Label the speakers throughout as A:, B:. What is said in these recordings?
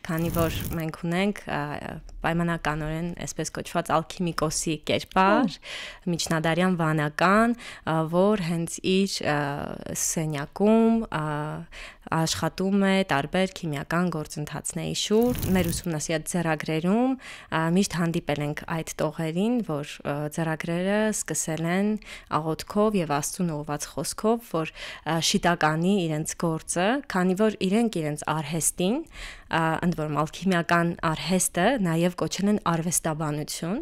A: քանի որ մենք ունենք պայմանականորեն այսպես կոչված ալքիմիկոսի կերպար, միջնադարյան վանական, որ հենց իր սենյակում աշխատում է տարբեր քիմիական գործընթացների շուրջ։ Մեր ուսումնասիրած ձեռագրերում միշտ հանդիպել ենք այդ տողերին, որ ձեռագրերը սկսել են աղոթքով եւ Աստծուն ուղղված խոսքով, որ շիտականի իրենց գործը, քանի որ իրենք իրենց արհեստին, ընդ որում ալքիմիական արհեստը նաև կոչել են արվեստաբանություն,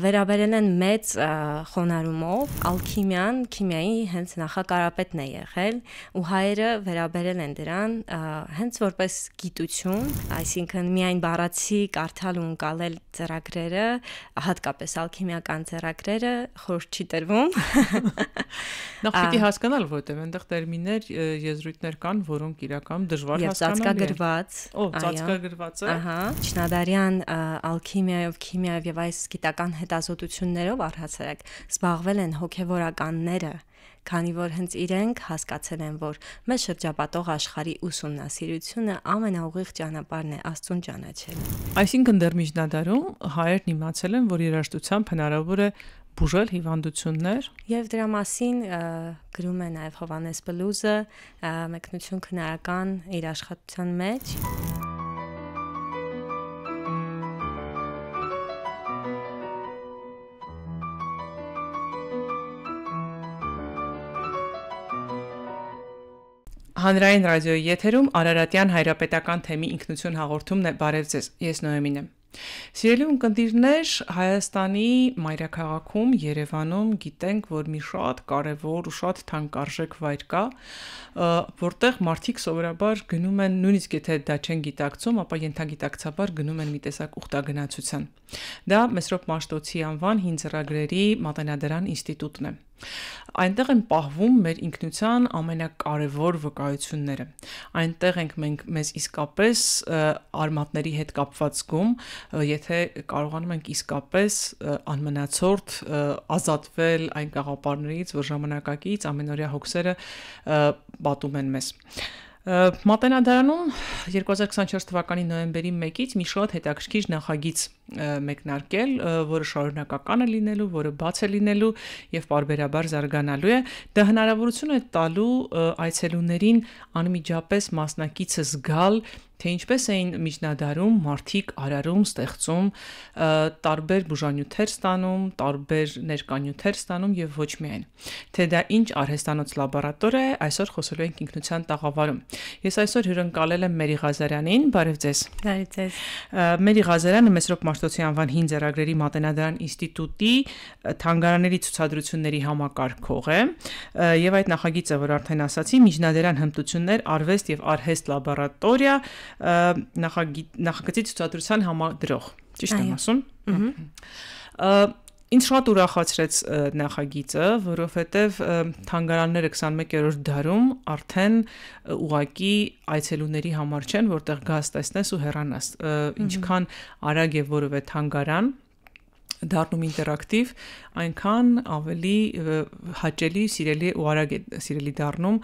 A: վերաբերել են մեծ խոնարհումով, ալքիմիան քիմիայի հենց նախակարապետն է եղել, ու հայերը վերաբերել են դրան հենց որպես գիտություն, այսինքն միայն բառացի կարդալ ու ընկալել ձեռագրերը, հատկապես ալքիմիական ձեռագրերը խորհուրդ չի տրվում։
B: Նախ պիտի հասկանալ, որտեղ այնտեղ տերմիններ, եզրույթներ կան, որոնք իրականում դժվար հասկանալի են։ Ծածկագրված է։
A: Ահա, միջնադարյան ալքիմիայով, քիմիայով եւ այս գիտական հետազոտություններով առհասարակ զբաղվել են հոգեվորականները, քանի որ հենց իրենք հասկացել են, որ մեզ շրջապատող աշխարհի ուսումնասիրությունը ամենաուղիղ ճանապարհն է Աստծուն ճանաչելու։
B: Այսինքն դեռ միջնադարում հայերն իմացել են, որ երաժշտությամբ հնարավոր է բուժել հիվանդություններ,
A: եւ դրա մասին գրում է նաեւ Հովանես Բլուզը մեկնություն քնարական իր աշխատության մեջ։
B: Հանրային ռադիոյի եթերում Արարատյան հայրապետական թեմի ինքնություն հաղորդումն է։ Բարև ձեզ, ես Նոեմին եմ։ Սիրելի ունկնդիրներ, Հայաստանի մայրաքաղաքում Երևանում գիտենք, որ մի շատ կարևոր ու շատ թանկարժեք վայր կա, որտեղ մարդիկ սովորաբար գնում են, նույնիսկ եթե դա չեն գիտակցում, ապա ենթագիտակցաբար գնում են մի տեսակ ուխտագնացության։ Դա Մեսրոպ Մաշտոցի անվան հին ձեռագրերի Մատենադարան ինստիտուտն է։ Այնտեղ են պահվում մեր ինքնության ամենակարևոր վկայությունները։ Այնտեղ ենք մենք մեզ իսկապես արմատների հետ կապված զգում, եթե կարողանում ենք իսկապես անմնացորդ ազատվել այն գաղափարներից, որ ժամանակակից ամենօրյա հոգսերը պատում են մեզ։ Մատենադարանում 2024 թվականի նոյեմբերի 1-ից մի շատ հետաքրքիր նախագիծ մեկնարկել, որը շարունակական է լինելու, որը բաց է լինելու եւ պարբերաբար զարգանալու է։ Դա հնարավորություն է տալու այցելուներին անմիջապես մասնակիցը զգալ, թե ինչպես էին միջնադարում մարդիկ արարում, ստեղծում, տարբեր բուժանյութեր ստանում, տարբեր ներկանյութեր ստանում եւ ոչ միայն։ Թե դա ինչ արհեստանոց լաբորատորիա է, այսօր խոսելու ենք ինքնության տաղավարում։ Ես այսօր հյուրընկալել եմ Մերի Ղազարյանին, բարև ձեզ։
A: Բարև ձեզ։
B: Մերի Ղազարյանը Մեսրոպ Մաշտոցի անվան հին ձեռագրերի Մատենադարան ինստիտուտի թանգարանների ցուցադրությունների համակարգող է եւ այդ նախագիծը, որ արդեն ասացի, միջնադարյան հմտություններ, արվեստ եւ արհեստ լաբորատորիա նախագծի ցուցադրության համադրող, ճիշտ եմ ասում։ Ինձ շատ ուրախացրեց նախագիծը, որովհետև թանգարանները 21-րդ դարում արդեն ուղակի այցելուների համար չեն, որտեղ գաս տեսնես ու հեռանաս։ Ինչքան արագ է որևէ թանգարան դառնում ինտերակտիվ, այնքան ավելի հաճելի, սիրելի ու արագ է սիրելի դառնում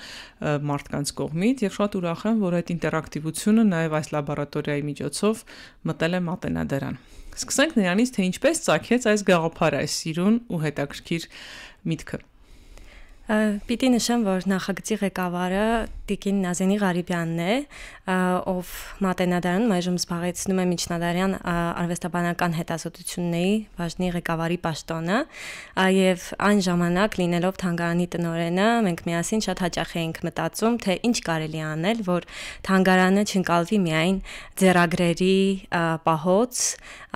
B: մարդկանց կողմից եւ շատ ուրախ եմ, որ այդ ինտերակտիվությունը նաեւ այս լաբորատորիայի միջոցով մտել է Մատենադարան։ Սկսենք նրանից, թե ինչպես ծագեց այս գաղափարը, այս սիրուն ու հետաքրքիր միտքը։
A: Պիտի նշեմ, որ նախագծի ղեկավարը Տիկին Նազենի Ղարիբյանն է, ով Մատենադարանում այժմ զբաղեցնում է միջնադարյան արվեստաբանական հետազոտությունների բաժնի ղեկավարի պաշտոնը, եւ այն ժամանակ լինելով թանգարանի տնօրենը, մենք միասին շատ հաճախ էինք մտածում, թե ինչ կարելի անել, որ թանգարանը չընկալվի միայն ձեռագրերի պահոց,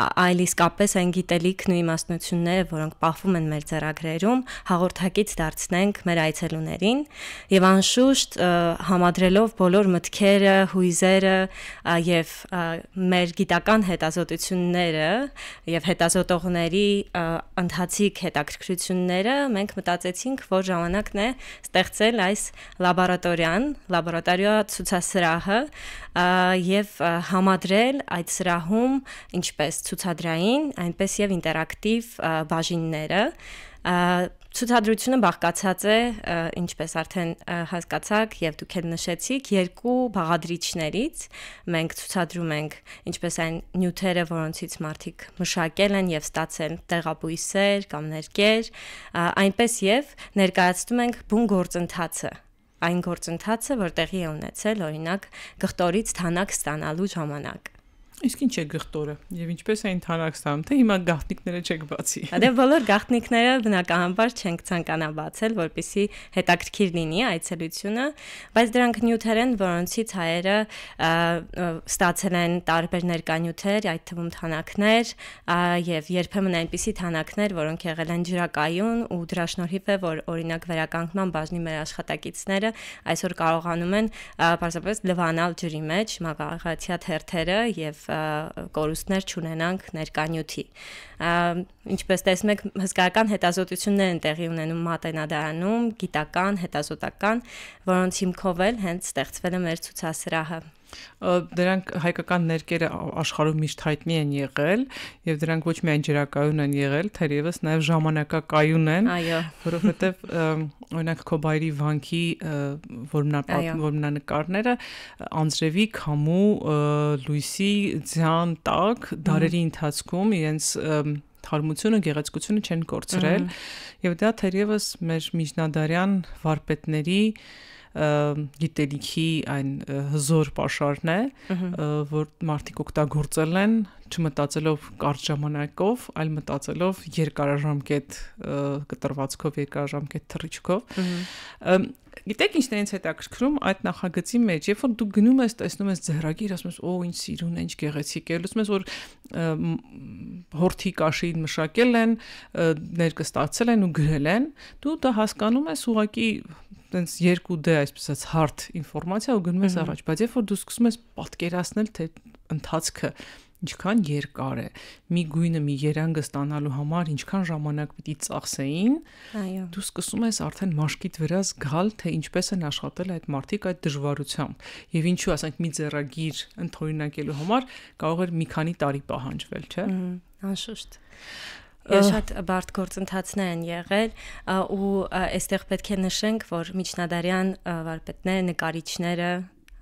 A: այլ իսկապես այն գիտելիքն ու իմաստնությունները, որոնք պահվում են մեր ձեռագրերում, հաղորդակից դարձնենք մեր այցելուներին եւ անշուշտ համադրելով բոլոր մտքերը, հույզերը եւ մեր գիտական հետազոտությունները եւ հետազոտողների ընթացիկ հետաքրքրությունները, մենք մտածեցինք, որ ժամանակն է ստեղծել այս լաբորատորիան, լաբորատորիա ցուցասրահը եւ համադրել այդ սրահում ինչպես ցուցադրային, այնպես եւ ինտերակտիվ բաժինները, Ցուցադրությունը բաղկացած է, ինչպես արդեն հասկացաք եւ դուք էլ նշեցիք, երկու բաղադրիչներից։ Մենք ցուցադրում ենք ինչպես այն նյութերը, որոնցից մարդիկ մշակել են եւ ստացել տեղաբույսեր կամ ներկեր, այնպես եւ ներկայացնում ենք բուն գործընթացը։ Այն գործընթացը, որ տեղի է ունեցել, օրինակ, գղտորից թանակ ստանալու ժամանակ։
B: Իսկ ինչ է գղտորը եւ ինչպես է այն թանակ ստանում, թե հիմա գաղտնիքները չեք բացի։
A: Դե բոլոր գաղտնիքները բնականաբար չենք ցանկանա բացել, որպեսզի հետաքրքիր լինի այցելությունը, բայց դրանք նյութեր են, որոնցից հայերը ստացել են տարբեր ներկանյութեր, այդ թվում թանակներ եւ երբեմն այնպիսի թանակներ, որոնք եղել են ջրակայուն ու դրա շնորհիվ է, որ օրինակ վերականգնման բաժնի մեր աշխատակիցները այսօր կարողանում են պարզապես լվանալ ջրի մեջ մագաղաթյա թերթերը եւ կորուստներ չունենանք ներկանյութի։ Ինչպես տեսնում եք, հսկայական հետազոտություններ են տեղի ունենում Մատենադարանում, գիտական, հետազոտական, որոնց հիմքով էլ հենց ստեղծվել է մեր ցուցասրահը։
B: Դրանք հայկական ներկերը աշխարհում միշտ հայտնի են եղել եւ դրանք ոչ միայն ջրակայուն են եղել, թերևս նաեւ ժամանակակայուն են, որովհետեւ օրինակ Քոբայրի վանքի որմնանկարները անձրևի, քամու, լույսի ձյան տակ դարերի ընթացքում իրենց թարմությունը, գեղեցկությունը չեն կորցրել եւ դա թերևս մեր միջնադարյան վարպետների գիտելիքի այն հզոր պաշարն է, որ մարդիկ օգտագործել են չմտածելով կարճ ժամանակով, այլ մտածելով երկարաժամկետ կտրվածքով, երկարաժամկետ թռիչքով։ Գիտեք ինչն է ինձ հետաքրքրում այդ նախագծի մեջ, երբ որ դու գնում ես, տեսնում ես ձեռագիր, ասում ես, օ, ինչ սիրուն է, ինչ գեղեցիկ է, լսում ես, որ հորթի կաշին մշակել են, ներկստացել են ու գրել են, դու դա հասկանում ես ուղղակի տենց 2D այսպես հարթ ինֆորմացիա ու գնում ես առաջ, բայց երբ որ դու սկսում ես պատկերացնել, թե ընթացքը ինչքան երկար է, մի գույնը, մի երանգը ստանալու համար ինչքան ժամանակ պիտի ծախսեին, դու սկսում ես արդեն մաշկիդ վրա զգալ, թե ինչպես են աշխատել այդ մարդիկ այդ դժվարությամբ, եւ ինչու, ասենք, մի ձեռագիր ընդօրինակելու համար կարող էր մի քանի տարի պահանջվել, չէ՞։
A: Անշուշտ։ Շատ բարդ գործընթացներ են եղել ու այստեղ պետք է նշենք, որ միջնադարյան վարպետները, նկարիչները,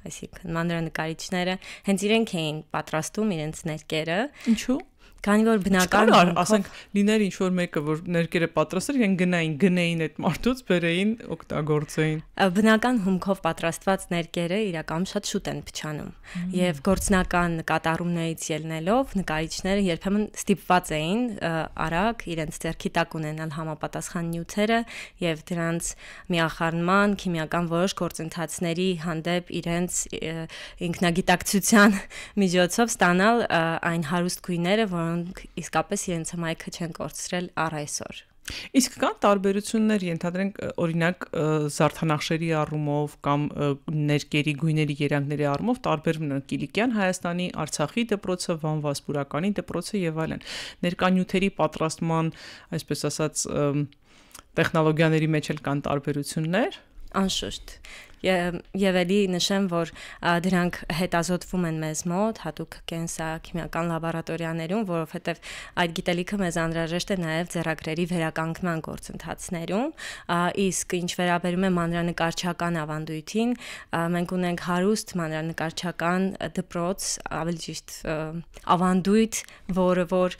A: այսինքն մանրանկարիչները հենց իրենք էին պատրաստում իրենց ներկերը։ Ինչու՞։ Քանի որ բնական
B: ասենք լիներ ինչ որ մեկը որ ներկերը պատրաստել իրեն գնային այդ մարդուց բերեին օգտագործեին
A: բնական հումքով պատրաստված ներկերը իրականում շատ շուտ են փչանում եւ գործնական կատարումներից ելնելով նկարիչները երբեմն ստիպված էին արագ իրենց ձեռքի տակ ունենալ համապատասխան նյութերը եւ դրանց միախառնման քիմիական որոշ գործընթացների հանդեպ իրենց ինքնագիտակցության միջոցով ստանալ այն հարուստ գույները, որոնք իսկապես իրենց հմայքը չեն կորցրել առ այսօր։
B: Իսկ կան տարբերություններ, ենթադրենք օրինակ զարդանախշերի առումով կամ ներկերի գույների երանգների առումով տարբերվում են Կիլիկյան Հայաստանի, Արցախի դպրոցը, Վան Վասպուրականի դպրոցը եւ այլն։ Ներկանյութերի պատրաստման, այսպես ասած, տեխնոլոգիաների մեջ էլ կան տարբերություններ։
A: Անշուշտ։ Եվ էլի նշեմ, որ դրանք հետազոտվում են մեզ մոտ, հատուկ կենսաքիմիական լաբորատորիաներում, որովհետև այդ գիտելիքը մեզ անհրաժեշտ է նաև ձեռագրերի վերականգնման գործընթացներում, իսկ ինչ վերաբերում է մանրանկարչական ավանդույթին, մենք ունենք հարուստ մանրանկարչական դպրոց, ավելի ճիշտ ավանդույթ, որը որ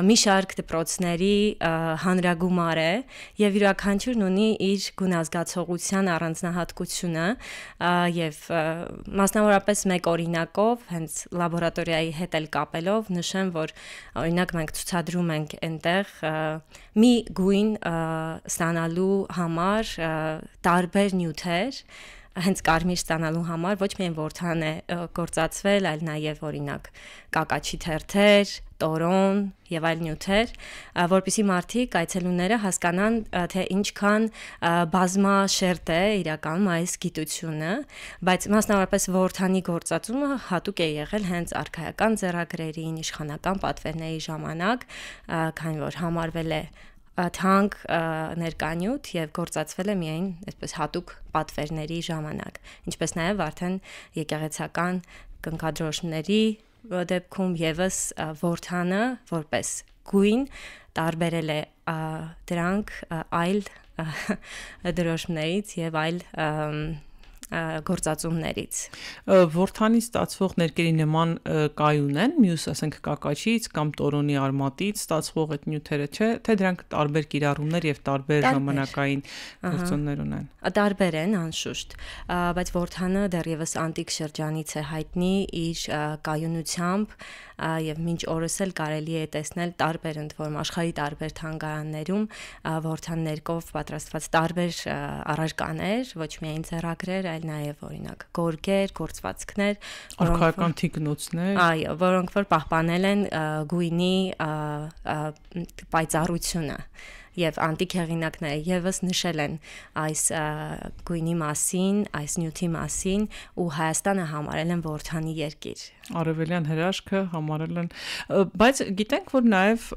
A: մի շարք դպրոցների հանրագումար է եւ յուրաքանչյուրն ունի իր գունազգացողության առանձնահատկություն եւ մասնավորապես մեկ օրինակով հենց լաբորատորիայի հետ էլ կապելով նշեմ, որ օրինակ մենք ցուցադրում ենք այնտեղ մի գույն ստանալու համար տարբեր նյութեր հենց կարմիր ստանալու համար ոչ միայն ворթան է գործածվել, այլ նաև օրինակ կակաչի թերթեր, տորոն եւ այլ նյութեր, որպեսզի մարդիկ այցելուները հասկանան, թե ինչքան բազմաշերտ է իրականում այս գիտությունը, բայց մասնավորապես ворթանի գործածումը հատուկ է եղել հենց արքայական ձեռագրերին, իշխանական պատվերների ժամանակ, քանի որ համարվել է թանկ ներկանյութ եւ գործածվել է միայն այսպես հատուկ պատվերների ժամանակ, ինչպես նաեւ արդեն եկեղեցական կնքադրոշների դեպքում եւս որդանը որպես գույն տարբերել է դրանք այլ դրոշմներից եւ այլ գործածումներից։
B: Որդանի ստացվող ներկերի նման կայուն են, մյուս ասենք կակաչից կամ տորոնի արմատից ստացվող այդ նյութերը, չէ, թե դրանք տարբեր կիրառումներ եւ տարբեր ժամանակային գործոններ ունեն։
A: Տարբեր են, անշուշտ, բայց որդանը դեռևս անտիկ շրջանից է հայտնի իր կայունությամբ եւ մինչ օրս էլ կարելի է տեսնել տարբեր ընդորում աշխարհի տարբեր թանգարաններում որդան ներկով պատրաստված տարբեր առարկաներ, ոչ միայն ձեռագրեր, այլ նաեւ օրինակ գորգեր, գործվածքներ,
B: արխայական թիկնոցներ,
A: այո, որոնք որ պահպանել են գույնի պայծառությունը եւ անտիկ հեղինակները եւս նշել են այս գույնի մասին, այս նյութի մասին ու Հայաստանը համարել են որդանի երկիր։
B: Արևելյան հրաշքը համարել են, բայց գիտենք, որ նաեւ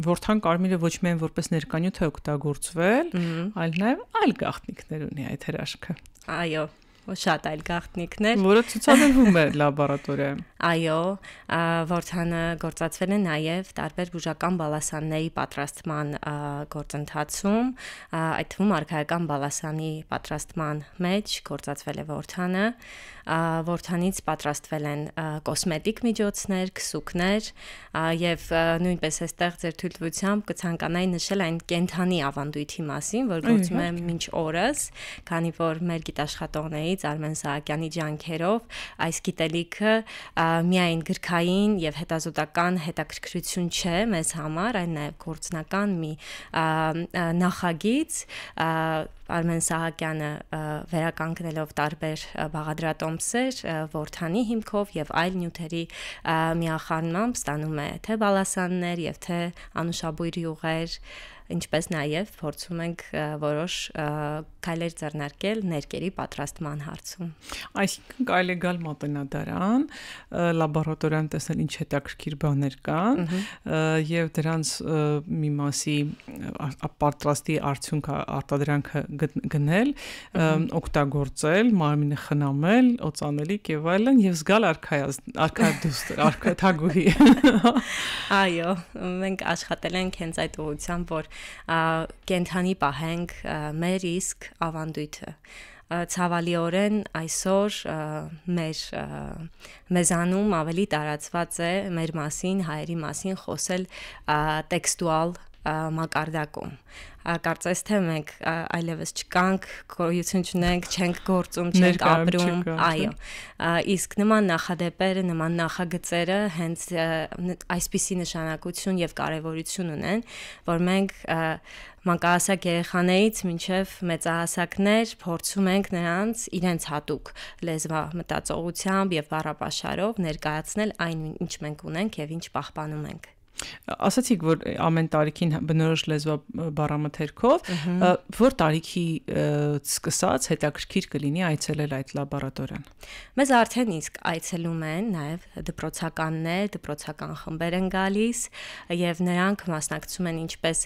B: որդան կարմիրը ոչ միայն որպես ներկանյութ է օգտագործվել, այլ նաեւ այլ գաղտնիքներ ունի այդ հրաշքը։
A: Այո, շատ այլ գաղտնիքներ,
B: որը ցուցադրվում է լաբորատորիայում։
A: Այո, որդանը գործածվել է նաև տարբեր բուժական բալասանների պատրաստման գործընթացում, այդ թվում արքայական բալասանի պատրաստման մեջ գործածվել է որդանը, որդանից պատրաստվել են կոսմետիկ միջոցներ, քսուկներ եւ նույնպես այստեղ ձեր թույլտվությամբ կցանկանայի նշել այն կենթանի ավանդույթի մասին, որ գործում է մինչ օրս, քանի որ մեր գիտաշխատողներից Արմեն Սահակյանի ջանքերով այս գիտելիքը միայն գրքային եւ հետազոտական հետաքրքրություն չէ մեզ համար, այլ նաեւ գործնական մի նախագիծ Արմեն Սահակյանը վերականգնելով տարբեր բաղադրատոմսեր որդանի հիմքով եւ այլ նյութերի միախառնմամբ ստանում է թե բալասաններ եւ թե անուշաբույր յուղեր, ինչպես նաև փորձում ենք որոշ քայլեր ձեռնարկել ներկերի պատրաստման հարցում։
B: Այսինքն կարելի է գալ մատենադարան, լաբորատորիայում տեսնել ինչ հետաքրքիր բաներ կան եւ դրանց մի մասի պատրաստի արդյունքը արտադրանքը գնել, օգտագործել, մարմինը խնամել, օծանելիք եւ այլն եւ զգալ արքայադուստր, արքայաթագուհի։
A: Այո, մենք աշխատել ենք հենց այդ ուղղությամբ, որ կենթանի պահենք մեր իսկ ավանդույթը ցավալիորեն այսօր մեզանում ավելի տարածված է մեր մասին, հայերի մասին խոսել տեքստուալ մակարդակում կարծես թե մենք այլևս չկանք, գոյություն չունենք, չենք գործում, չենք ապրում, այո։ Իսկ նման նախադեպերը, նման նախագծերը հենց այսպիսի նշանակություն եւ կարեւորություն ունեն, որ մենք մանկահասակ երեխաներից մինչև մեծահասակներ փորձում ենք նրանց իրենց հատուկ լեզվա մտածողությամբ եւ բառապաշարով ներկայացնել այն, ինչ մենք ունենք եւ ինչ պահպանում ենք։
B: Ասացիք, որ ամեն տարիքին բնորոշ լեզվա բառամթերքով, որ տարիքի սկսած հետաքրքիր կլինի այցելել այդ լաբորատորիան։
A: Մեզ արդեն իսկ այցելում են նաև դպրոցականներ, դպրոցական խմբեր են գալիս եւ նրանք մասնակցում են ինչպես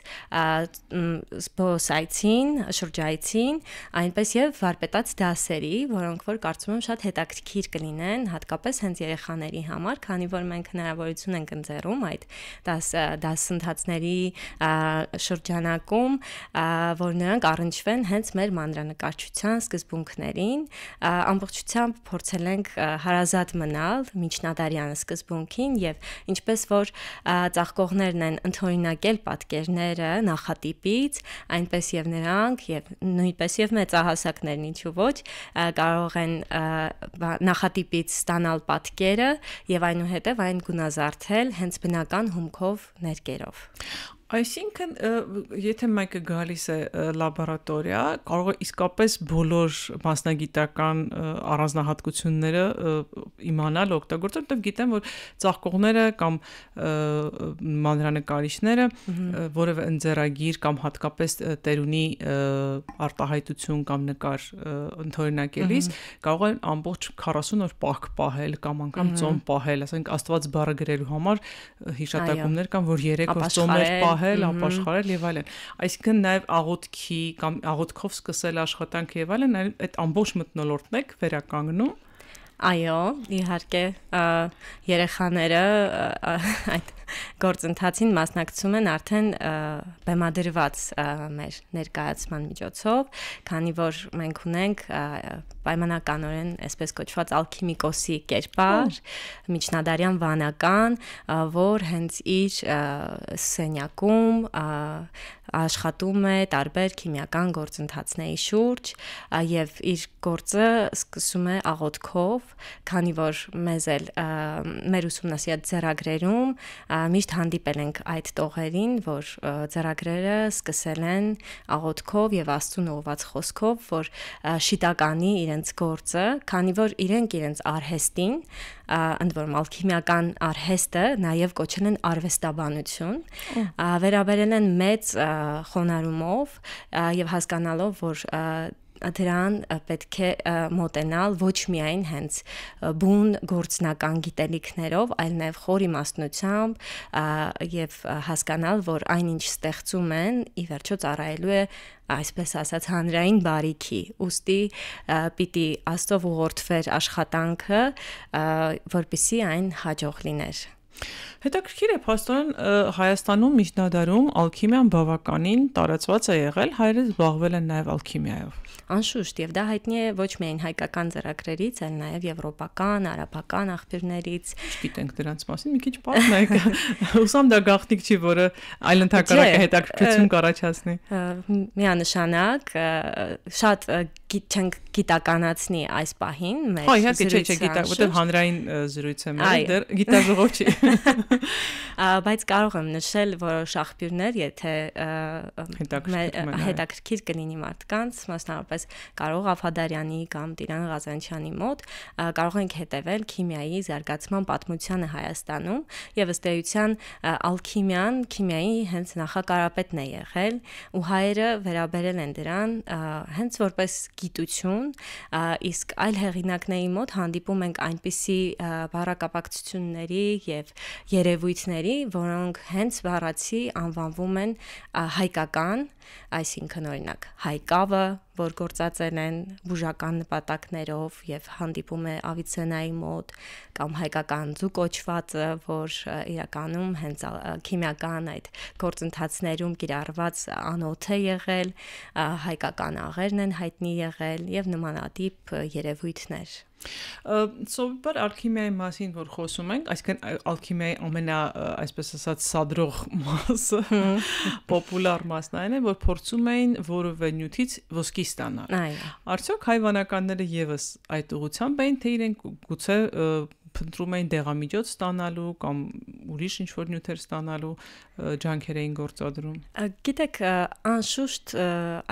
A: զբոսայցին, շրջայցին, այնպես եւ վարպետաց դասերի, որոնք որ կարծում եմ շատ հետաքրքիր կլինեն, հատկապես հենց երեխաների համար, քանի որ մենք հնարավորություն ենք ընձեռում այդ դասընթացների շրջանակում, որ նրանք առնչվեն հենց մեր մանրանկարչության սկզբունքներին, ամբողջությամբ փորձել ենք հարազատ մնալ միջնադարյան սկզբունքին եւ ինչպես որ ծաղկողներն են ընդօրինակել պատկերները նախատիպից, այնպես եւ նրանք եւ նույնպես եւ մեծահասակներն ինչու ոչ կարող են նախատիպից ստանալ պատկերը եւ այնուհետեւ այն գունազարդել հենց բնական հումքով ներկերով։
B: Այսինքն, եթե մեկը գալիս է լաբորատորիա, կարող է իսկապես բոլոր մասնագիտական առանձնահատկությունները իմանալ, օգտագործել, որտեղ գիտեմ, որ ծաղկողները կամ մանրանկարիչները որևէ ընձեռագիր կամ հատկապես տերունի արտահայտություն կամ նկար ընդօրինակելիս կարող են ամբողջ 40 օր պահք պահել կամ անգամ ծոմ պահել, ասենք Աստված բառը գրելու համար հիշատակումներ կան, որ 3 օր ծոմեր ապաշխարել եւ այլն։ Այսինքն նաեւ աղոթքի կամ աղոթքով սկսել աշխատանք եւ այլն, այդ ամբողջ մթնոլորտն եք վերականգնում։
A: Այո, իհարկե, երեխաները այդ գործընթացին մասնակցում են արդեն բեմադրված մեր ներկայացման միջոցով, քանի որ մենք ունենք պայմանականորեն այսպես կոչված ալքիմիկոսի կերպար, միջնադարյան վանական, որ հենց իր սենյակում աշխատում է տարբեր քիմիական գործընթացների շուրջ եւ իր գործը սկսում է աղոթքով, քանի որ մեզ էլ մեր ուսումնասիրած ձեռագրերում միշտ հանդիպել ենք այդ տողերին, որ ձեռագրերը սկսել են աղոթքով եւ Աստծուն ուղղված խոսքով, որ շիտականի իրենց գործը, քանի որ իրենց արհեստին, ընդ որում ալքիմիական արհեստը նաև կոչել են արվեստաբանություն, վերաբերել են մեծ խոնարհումով եւ հասկանալով, որ դրան պետք է մոտենալ ոչ միայն հենց բուն գործնական գիտելիքներով, այլ նաև խոր իմաստնությամբ եւ հասկանալ, որ այնինչ ստեղծում են, ի վերջո ծառայելու է այսպես ասած հանրային բարիքի, ուստի պիտի Աստծով ուղղորդվեր աշխատանքը, որպեսզի այն հաջող լիներ։
B: Հետաքրքիր է, փաստորեն Հայաստանում միջնադարում ալքիմիան բավականին տարածված է եղել, հայերս զբաղվել են նաև ալքիմիայով։
A: Անշուշտ, եւ դա հայտնի է ոչ միայն հայկական ձեռագրերից, այլ նաև եվրոպական, արաբական աղբյուրներից։
B: Չգիտենք դրանց մասին, մի քիչ պատմեք։ Ուսամ դա գաղտնիք չի, որը այլընտակարակ հետաքրքրություն կառաջացնի։
A: Միանշանակ, շատ չենք գիտականացնի այս պահին մեր
B: զրույցը։ Իհարկե չէ, գիտակ, որտեղ հանրային զրույց է մեր, դեռ գիտաժողով չի։
A: Բայց կարող եմ նշել որոշ աղբյուրներ, եթե հետաքրքիր կլինի մարդկանց, մասնավորապես Կարո Ղաֆադարյանի կամ Տիրան Ղազանչյանի մոտ, կարող ենք հետևել քիմիայի զարգացման պատմությանը Հայաստանում, եւ ըստ էության ալքիմիան քիմիայի հենց նախակարապետն է եղել, ու հայերը վերաբերել են դրան հենց որպես գիտություն, իսկ այլ հեղինակների մոտ հանդիպում ենք այնպիսի բառակապակցությունների եւ երևույթների, որոնք հենց բառացի անվանվում են հայկական, այսինքն օրինակ հայկավը, որ գործածել են բուժական նպատակներով եւ հանդիպում է Ավիցենայի մոտ, կամ հայկական ձու կոչվածը, որ իրականում հենց քիմիական այդ գործընթացներում կիրառված անոթ է եղել, հայկական աղերն են հայտնի եղել եւ նմանատիպ երևույթներ։
B: Սովորաբար ալքիմիայի մասին որ խոսում ենք, այսինքն ալքիմիայի ամենա, այսպես ասած, սադրող մասը, պոպուլար մասն այն է, որ փորձում էին որևէ նյութից ոսկի ստանալ։ Արդյոք հայ վանականները եւս այդ ուղղությամբ էին, թե իրենք գուցե փնտրում էին դեղամիջոց ստանալու կամ ուրիշ ինչ-որ նյութեր ստանալու ջանքեր էին գործադրում։
A: Գիտեք, անշուշտ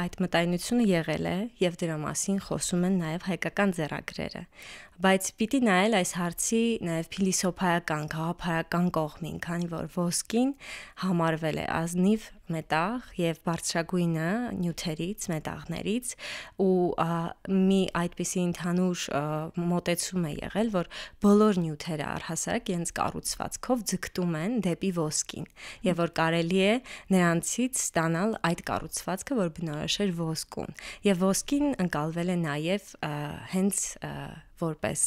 A: այդ մտայնությունը եղել է եւ դրա մասին խոսում են նաեւ հայկական ձեռագրերը, բայց պիտի նայել այս հարցի նաեւ փիլիսոփայական, գաղափարական կողմին, քանի որ ոսկին համարվել է ազնիվ մետաղ եւ բարձրագույնը նյութերից, մետաղներից, ու մի այդպիսի ընդհանուր մոտեցում է եղել, որ բոլոր նյութերը առհասարակ իրենց կառուցվածքով ձգտում են դեպի ոսկին, եւ որ կարելի է նրանցից ստանալ այդ կառուցվածքը, որ բնորոշ էր ոսկուն, եւ ոսկին ընկալվել է նաեւ հենց որպես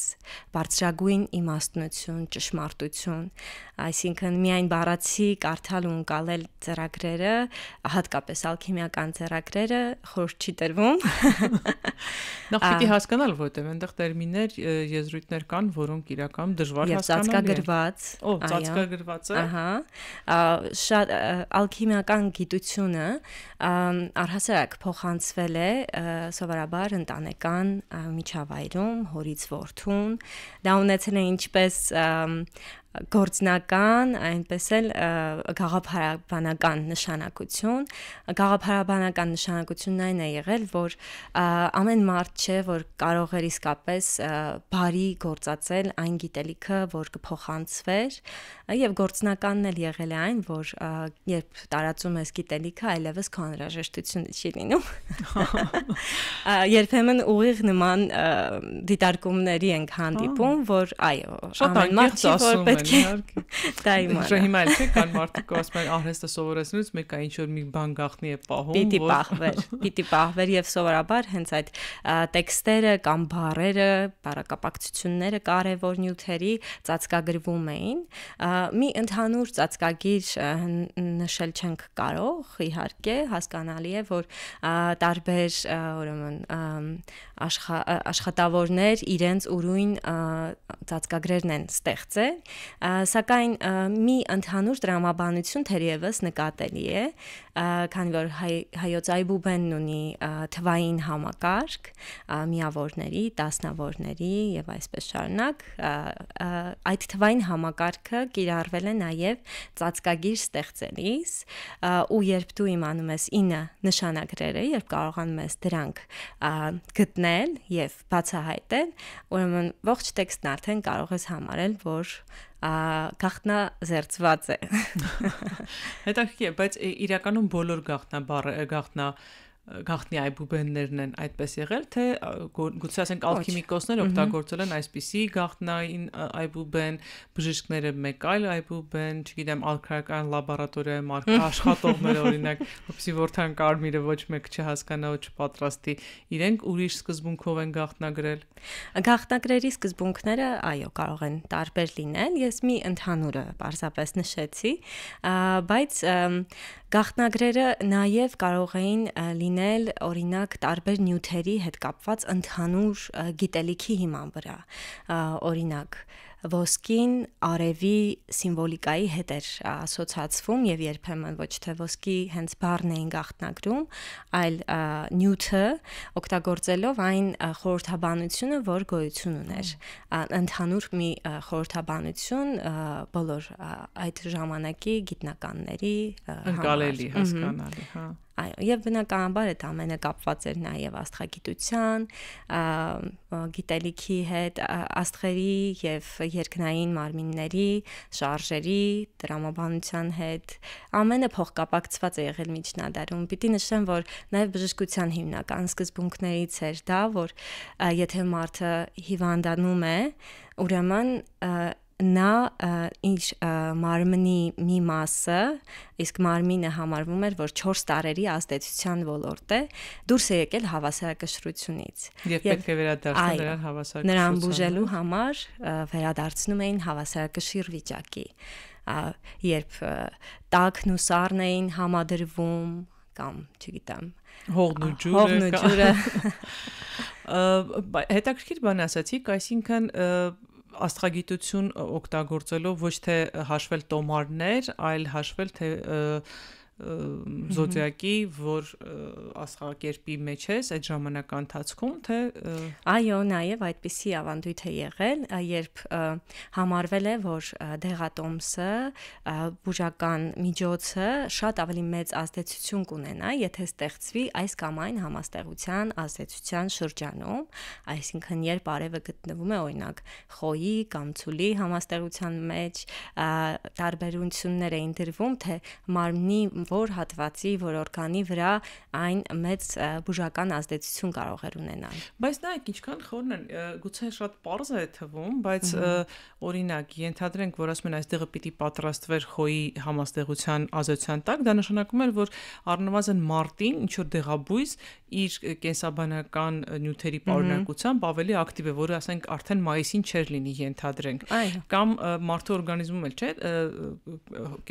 A: բարձրագույն իմաստնություն, ճշմարտություն, այսինքն միայն բառացի կարդալ ու ընկալել ձեռագրերը, հատկապես ալքիմիական ձեռագրերը խորհուրդ չի տրվում։
B: Նախ պիտի հասկանալ, որտեղ այնտեղ տերմիններ, եզրույթներ կան, որոնք իրականում դժվար հասկանալի են։ Ծածկագրված է։
A: Ահա։ Շատ ալքիմիական գիտությունը առհասարակ փոխանցվել է սովորաբար ընտանեկան միջավայրում, հորից որդուն, դա ունեցել է ինչպես գործնական, այնպես էլ գաղափարաբանական նշանակություն։ Գաղափարաբանական նշանակությունն այն է եղել, որ ամեն մարդ չէ, որ կարող էր իսկապես բարի գործածել այն գիտելիքը, որ կփոխանցվեր, եւ գործնականն էլ եղել է այն, որ երբ տարածում ես գիտելիքը, այլևս քո անհրաժեշտությունը չի լինում։ Երբեմն ուղիղ նման դիտարկումների ենք հանդիպում, որ այո, ամեն մարդ չի որ պետք է դա իմանա։
B: Հիմա էլ չէ, կան մարդիկ, ասում են արհեստը սովորեցնելուց մեկը ինչ որ մի բան գաղտնի է պահում,
A: Պիտի պահվեր եւ սովորաբար հենց այդ տեքստերը կամ բառերը, բառակապակցությունները կարևոր նյութերի ծածկագրվում էին։ Մի ընդհանուր ծածկագիր նշել չենք կարող, իհարկե, հասկանալի է, որ տարբեր ուրեմն աշխատավորներ իրենց ուրույն ծածկագրերն են ստեղծել, սակայն մի ընդհանուր տրամաբանություն թերևս նկատելի է, քանի որ հայոց այբուբենն ունի թվային համակարգ, միավորների, տասնավորների եւ այսպես շարունակ, այդ թվային համակարգը կիրառվել է նաեւ ծածկագիր ստեղծելիս, ու երբ դու իմանում ես 9 նշանագրերը, երբ կարողանում ես դրանք գտնել եւ բացահայտել, ուրեմն ողջ տեքստն արդեն կարող ես համարել, որ գաղտնազերծված է։
B: Հետաքրքիր է, բայց իրականում բոլոր գաղտնի այբուբեններն են այդպես եղել, թե գուցե ասենք ալքիմիկոսները օգտագործել են այսպիսի գաղտնային այբուբեն, բժիշկները մեկ այլ այբուբեն, չգիտեմ, ալքրական լաբորատորիայում աշխատողները օրինակ, որպեսզի որթան կարմիրը ոչ մեկ չհասկանա ու չպատրաստի, իրենք ուրիշ սկզբունքով են գաղտնագրել։
A: Գաղտնագրերի սկզբունքները, այո, կարող են տարբեր լինել, ես մի ընդհանուրը պարզապես նշեցի, բայց գաղտնագրերը նաև կարող էին լինել օրինակ տարբեր նյութերի հետ կապված ընդհանուր գիտելիքի հիման վրա, օրինակ ոսկին արևի սիմվոլիկայի հետ էր ասոցացվում եւ երբեմն ոչ թե ոսկի հենց բառն էին գաղտնագրում, այլ նյութը օգտագործելով այն խորհրդաբանությունը, որ գոյություն ուներ, ընդհանուր մի խորհրդաբանություն բոլոր այդ ժամանակի գիտնականների
B: ընկալելի, հասկանալի, հա։
A: Այո, եւ բնականաբար այդ ամենը կապված էր նաեւ աստղագիտության, գիտելիքի հետ, աստղերի եւ երկնային մարմինների, շարժերի, տրամաբանության հետ, ամենը փոխկապակցված է եղել միջնադարում։ Պիտի նշեմ, որ նաեւ բժշկության հիմնական սկզբունքներից էր դա, որ եթե մարդը հիվանդանում է, ուրեմն նա իր մարմնի մի մասը, իսկ մարմինը համարվում էր, որ 4 տարերի ազդեցության ոլորտ է, դուրս է եկել հավասարակշռությունից։
B: Եվ պետք է վերադարձնել նրան հավասարակշռության։
A: Նրան բուժելու համար վերադարձնում էին հավասարակշիռ վիճակի։ Երբ տաքն ու սառն էին համադրվում կամ, չգիտեմ,
B: հողն ու ջուրը։ Հետաքրքիր բան ասացիք, այսինքն աստղագիտություն օգտագործելով ոչ թե հաշվել տոմարներ, այլ հաշվել թե զոդիակի, որ աստղակերպի մեջ է այդ ժամանական ընթացքում, թե
A: այո, նաև այդպիսի ավանդույթ է եղել, երբ համարվել է, որ դեղատոմսը, բուժական միջոցը շատ ավելի մեծ ազդեցություն կունենա, եթե ստեղծվի այս կամ այն համաստեղության ազդեցության շրջանում, այսինքն երբ արևը գտնվում է օրինակ խոյի կամ ցուլի համաստեղության մեջ, տարբերություններ էին դրվում, թե մարմնի որ հատվածի, որ օրգանի վրա այն մեծ բուժական ազդեցություն կարող էր ունենալ։
B: Բայց նայեք, ինչքան խորն են, գուցե շատ պարզ է թվում, բայց օրինակ, ենթադրենք, որ ասում են այստեղը պիտի պատրաստվեր խոյի համաստեղության ազդեցության տակ, դա նշանակում էր, որ առնվազն մարտին ինչ որ դեղաբույս իր կենսաբանական նյութերի պարունակությամբ ավելի ակտիվ է, որը ասենք արդեն մայիսին չէր լինի, ենթադրենք։ Կամ մարդու օրգանիզմում էլ չէ,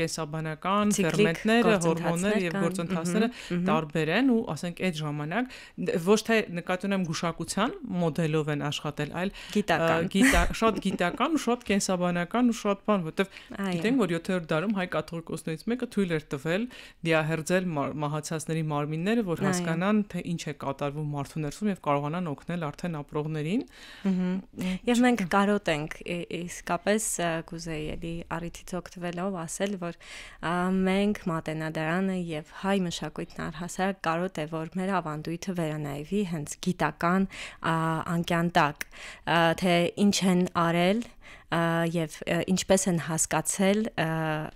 B: կենսաբանական ֆերմենտները, հորմոնները եւ գործընթացները տարբեր են ու ասենք այդ ժամանակ ոչ թե նկատի ունեմ գուշակության մոդելով են աշխատել, այլ շատ գիտական ու շատ կենսաբանական ու շատ բան, որտեվ գիտենք, որ 7-րդ դարում հայ կաթողիկոսներից մեկը թույլ էր տվել դիահերձել մահացածների մարմինները, որ հասկանան, թե ինչ է կատարվում մարդու ներսում եւ կարողանան օգնել արդեն ապրողներին։
A: Եվ մենք կարոտ ենք իսկապես կուզեի էլի առիթից օգտվելով ասել, որ մենք մատենադարում միջնադարանը եւ հայ մշակույթն առհասարակ կարոտ է, որ մեր ավանդույթը վերանայվի հենց գիտական անկյան տակ, թե ինչ են արել եւ ինչպես են հասկացել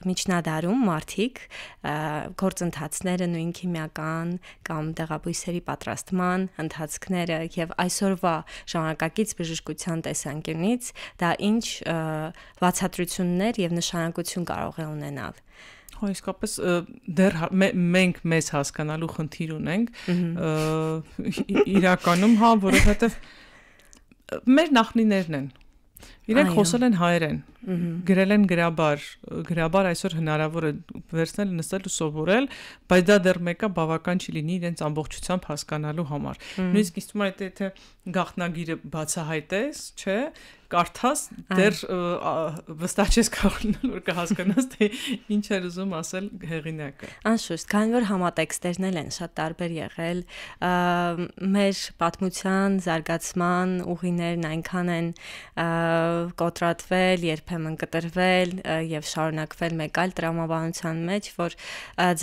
A: միջնադարում մարդիկ գործընթացները նույն քիմիական կամ դեղաբույսերի պատրաստման ընթացքները եւ այսօրվա ժամանակակից բժշկության տեսանկյունից դա ինչ բացատրություններ եւ նշանակություն կարող է ունենալ։
B: Հա իսկապես դեռ մենք մեզ հասկանալու խնդիր ունենք իրականում, հա, որովհետեւ մեր նախնիներն են իրենք խոսել են հայերեն, գրել են գրաբար այսօր հնարավոր է վերցնել, նստել ու սովորել, բայց դա դեռ մեկը բավական չի լինի իրենց ամբողջությամբ հասկանալու համար։ Նույնիսկ ինձ թվում է եթե գաղտնագիրը բացահայտես, չէ, կարդաս, դեռ վստահ չես կարող որ կհասկանաս թե ինչ էր ուզում ասել հեղինակը։
A: Անշուշտ, քանի որ համատեքստերն են շատ տարբեր եղել, մեր պատմության զարգացման ուղիներն այնքան են կոտրատվել, երբեմն կտրվել եւ շարունակվել մեկ այլ տրամաբանության մեջ, որ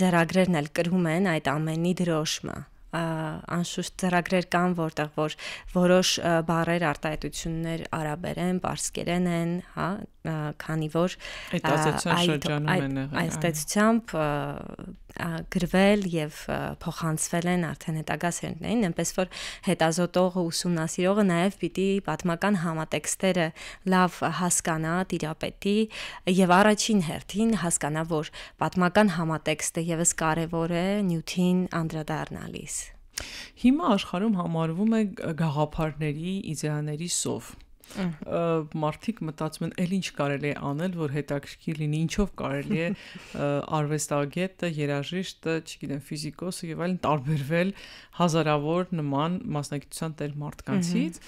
A: ձեռագրերն էլ կրում են այդ ամենի դրոշմը։ Անշուշտ ծրագրեր կան, որտեղ որ որոշ բառեր արտահայտություններ արաբերեն, պարսկերեն են, հա, քանի որ այս տեսությամբ գրվել եւ փոխանցվել են արդեն հետագա սերունդներին, այնպես որ հետազոտողը, ուսումնասիրողը նաեւ պիտի պատմական համատեքստերը լավ հասկանա, տիրապետի եւ առաջին հերթին հասկանա, որ պատմական համատեքստը եւս կարեւոր է նյութին անդրադառնալիս։
B: Հիմա աշխարհում համարվում է գաղափարների, իդեաների սով։ Մարդիկ մտածում են, էլ ինչ կարելի է անել, որ հետաքրքիր լինի, ինչով կարելի է արվեստագետը, երաժիշտը, չգիտեմ, ֆիզիկոսը եւ այլն տարբերվել հազարավոր նման մասնագիտության տեր մարդկանցից։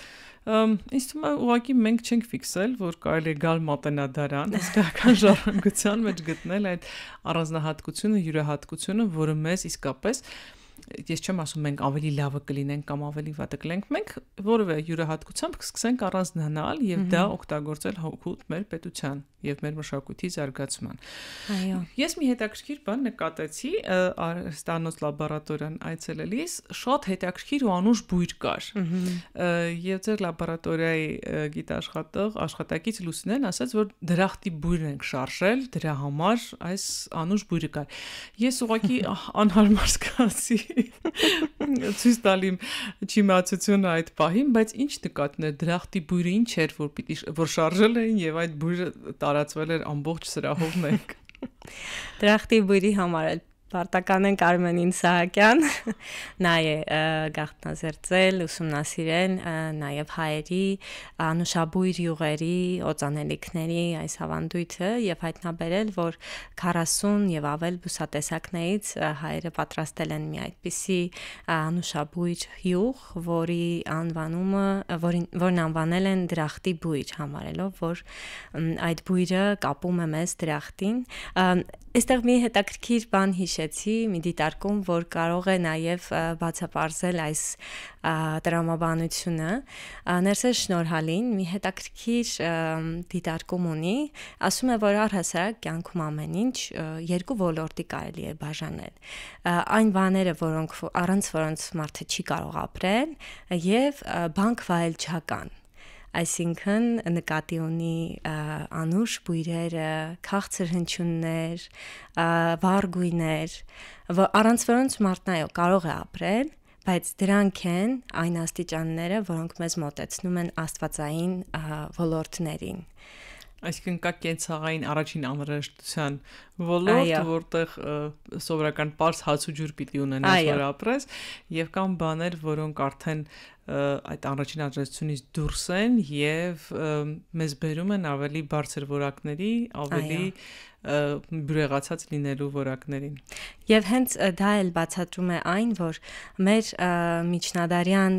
B: Ինձ թվում է ուղղակի մենք չենք ֆիքսել, որ կարելի է գալ մատենադարան, իսկական ժառանգության մեջ գտնել այդ առանձնահատկությունը, յուրահատկությունը, որը մեզ իսկապես ես չեմ ասում մենք ավելի լավը կլինենք կամ ավելի վատը կլինենք, մենք որևէ յուրահատկությամբ կսկսենք առանձնանալ եւ դա օգտագործել հօգուտ մեր պետության եւ մեր մշակույթի զարգացման։
A: Այո։
B: Ես մի հետաքրքիր բան նկատեցի Արհեստանոց լաբորատորիան այցելելիս, շատ հետաքրքիր ու անուշ բույր կար։ Եվ ձեր լաբորատորիայի գիտաշխատող Լուսինեն ասաց, որ դրախտի բույր ենք շարժել, դրա համար այս անուշ բույրը կար։ Ես ուղղակի անհարմար զգացի ցույց տալ իմ չիմացությունը այդ պահին, բայց ինչ նկատներ դրախտի բույրը ինչ էր, որ շարժել էին եւ այդ բույրը տարածվել էր ամբողջ սրահով մեկ։
A: Դրախտի բույրի համար էլ պարտական ենք Արմենին Սահակյան, նա է գաղտնազերծել, ուսումնասիրել նաև հայերի անուշաբույր յուղերի, օծանելիքների այս ավանդույթը եւ հայտնաբերել, որ 40 եւ ավել բուսատեսակներից հայերը պատրաստել են մի այդպիսի անուշաբույր յուղ, որն անվանել են դրախտի բույր, համարելով, որ այդ բույրը կապում է մեզ դրախտին։ Այստեղ մի հետաքրքիր բան հիշեցի, մի դիտարկում, որ կարող է նաև բացապարզել այս տրամաբանությունը։ Ներսես Շնորհալին մի հետաքրքիր դիտարկում ունի, ասում է, որ առհասարակ կյանքում ամեն ինչ երկու ոլորտի կարելի է բաժանել։ Այն բաները, առանց որոնց մարդը չի կարող ապրել, եւ բանկ վայելչական։ Այսինքն նկատի ունի անուշ բույրերը, քաղցր հնչյուններ, վառ գույներ, առանց որոնց մարդն այո կարող է ապրել, բայց դրանք են այն աստիճանները, որոնք մեզ մոտեցնում են աստվածային ոլորտներին։
B: Այսինքն կա կենցաղային առաջին անհրաժեշտության ոլորտ, որտեղ սովորական պարզ հաց ու ջուր պիտի ունենաս, որ ապրես, եւ կան բաներ, որոնք արդեն այդ առաջին անհրաժեշտությունից դուրս են եւ մեզ բերում են ավելի բարձր որակների, ավելի բյուրեղացած լինելու որակներին։
A: Եվ հենց դա էլ բացատրում է այն, որ մեր միջնադարյան